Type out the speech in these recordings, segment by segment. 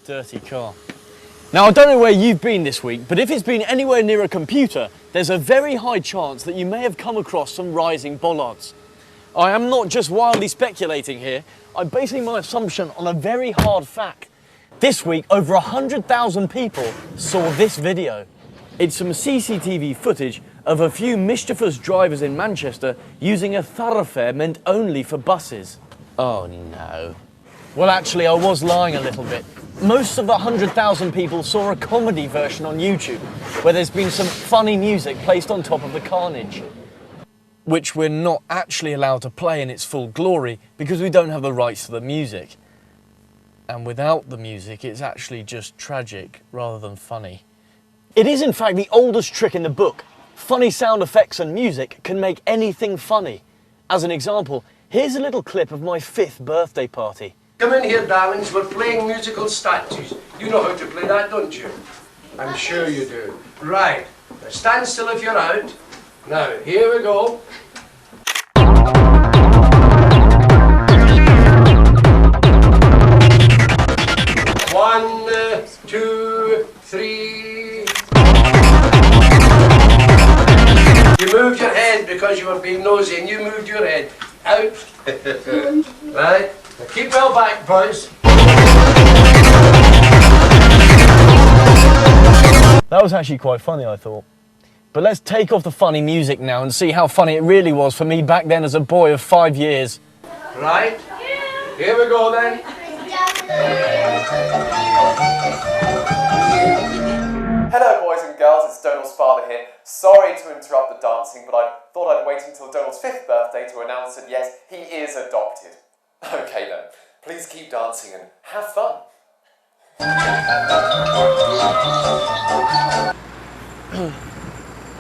Dirty car. Now, I don't know where you've been this week, but if it's been anywhere near a computer, there's a very high chance that you may have come across some rising bollards. I am not just wildly speculating here, I'm basing my assumption on a very hard fact. This week, over 100,000 people saw this video. It's some CCTV footage of a few mischievous drivers in Manchester using a thoroughfare meant only for buses. Oh no. Well, actually, I was lying a little bit. Most of the 100,000 people saw a comedy version on YouTube, where there's been some funny music placed on top of the carnage, which we're not actually allowed to play in its full glory because we don't have the rights to the music. And without the music, it's actually just tragic rather than funny. It is in fact the oldest trick in the book. Funny sound effects and music can make anything funny. As an example, here's a little clip of my 5th birthday party. Come in here, darlings, we're playing musical statues. You know how to play that, don't you? I'm sure you do. Right, now stand still if you're out. Now, here we go. 1, 2, 3. You moved your head because you were being nosy and you moved your head. Out. Right. Now keep well back, boys. That was actually quite funny, I thought. But let's take off the funny music now and see how funny it really was for me back then as a boy of 5 years. Right. Here we go then. Hello boys and girls, it's Donal's father here. Sorry to interrupt the dancing, but I thought I'd wait until Donal's 5th birthday to announce that yes, he is adopted. Okay then, please keep dancing and have fun.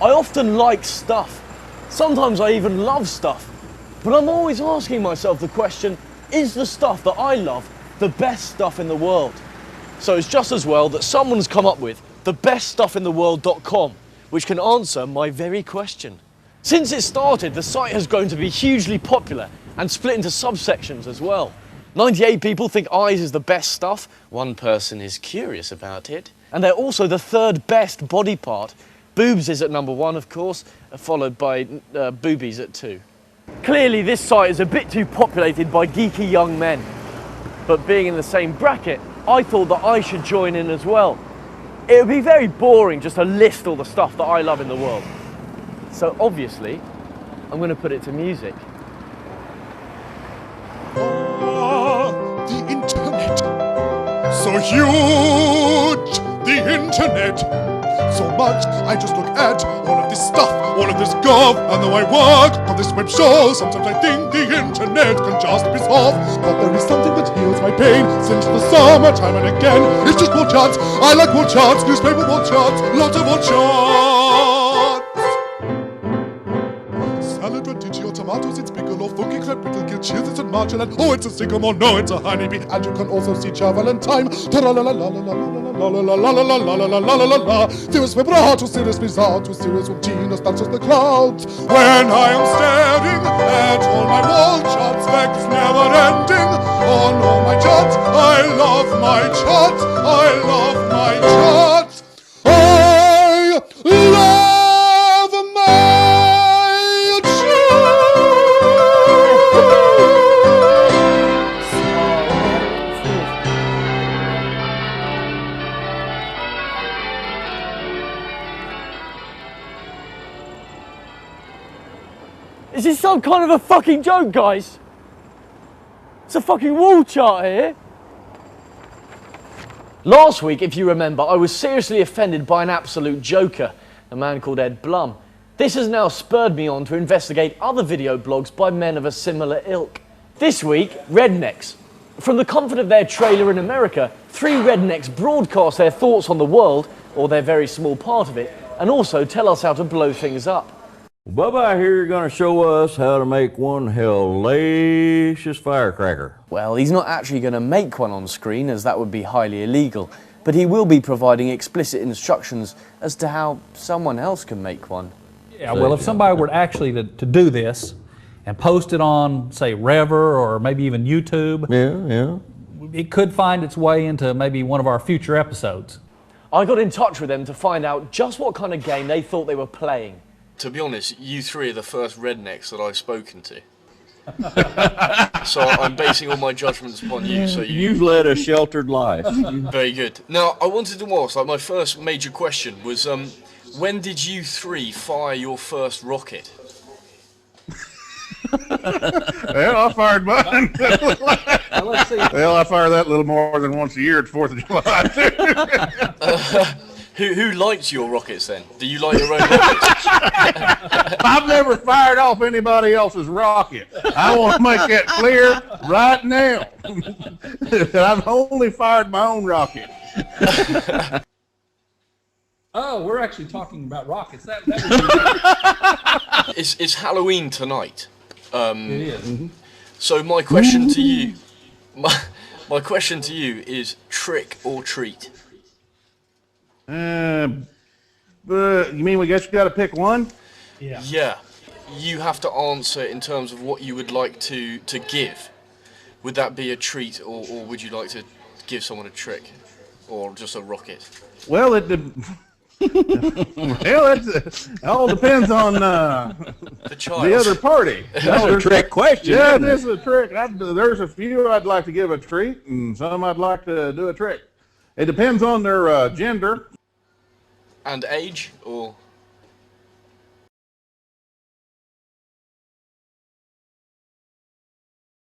I often like stuff. Sometimes I even love stuff. But I'm always asking myself the question, is the stuff that I love the best stuff in the world? So it's just as well that someone's come up with thebeststuffintheworld.com, which can answer my very question. Since it started, the site has grown to be hugely popular and split into subsections as well. 98 people think eyes is the best stuff, 1 person is curious about it, and they're also the 3rd best body part. Boobs is at number 1, of course, followed by boobies at 2. Clearly this site is a bit too populated by geeky young men, but being in the same bracket, I thought that I should join in as well. It would be very boring just to list all the stuff that I love in the world. So obviously, I'm going to put it to music. The internet. So huge, the internet. So much, I just look at all of this stuff, all of this gov, and though I work on this web show, sometimes I think the internet can just piss off. But there is something that heals my pain since the summertime, and again, it's just wall charts. I like wall charts, newspaper wall charts, lots of wall charts. Salad, radicchio, tomatoes, it's pickle, funky crab, pickle, gill, cheese, it's a marjolaine. Oh, it's a sycamore, no, it's a honeybee, and you can also see travel and time. Serious vibrato, serious bizarro, serious routine, as touches the clouds. When I am staring at all my wall charts, facts never ending. On all my charts, I love my charts, I love my charts. I love my charts. Is this some kind of a fucking joke, guys? It's a fucking wall chart here. Last week, if you remember, I was seriously offended by an absolute joker, a man called Ed Blum. This has now spurred me on to investigate other video blogs by men of a similar ilk. This week, rednecks. From the comfort of their trailer in America, 3 rednecks broadcast their thoughts on the world, or their very small part of it, and also tell us how to blow things up. Bubba here going to show us how to make one hellacious firecracker. Well, he's not actually going to make one on screen, as that would be highly illegal, but he will be providing explicit instructions as to how someone else can make one. Yeah, well, if somebody were actually to do this, and post it on, say, Rever or maybe even YouTube, it could find its way into maybe one of our future episodes. I got in touch with them to find out just what kind of game they thought they were playing. To be honest, you three are the first rednecks that I've spoken to. So I'm basing all my judgments upon you. So You've led a sheltered life. very good. Now, I wanted to ask, like, my first major question was, when did you three fire your first rocket? Well, I fired mine. Well, I fire that a little more than once a year at 4th of July. Who lights your rockets then? Do you light your own rockets? I've never fired off anybody else's rocket. I want to make that clear right now. I've only fired my own rocket. Oh, we're actually talking about rockets. It's Halloween tonight. It is. So my question to you, my question to you is trick or treat. You mean we guess you got to pick one? Yeah, you have to answer in terms of what you would like to give. Would that be a treat, or would you like to give someone a trick, or just a rocket? Well, it all depends on the other party. That's a trick question. Yeah, isn't it? this is a trick. There's a few I'd like to give a treat, and some I'd like to do a trick. It depends on their gender. And age, or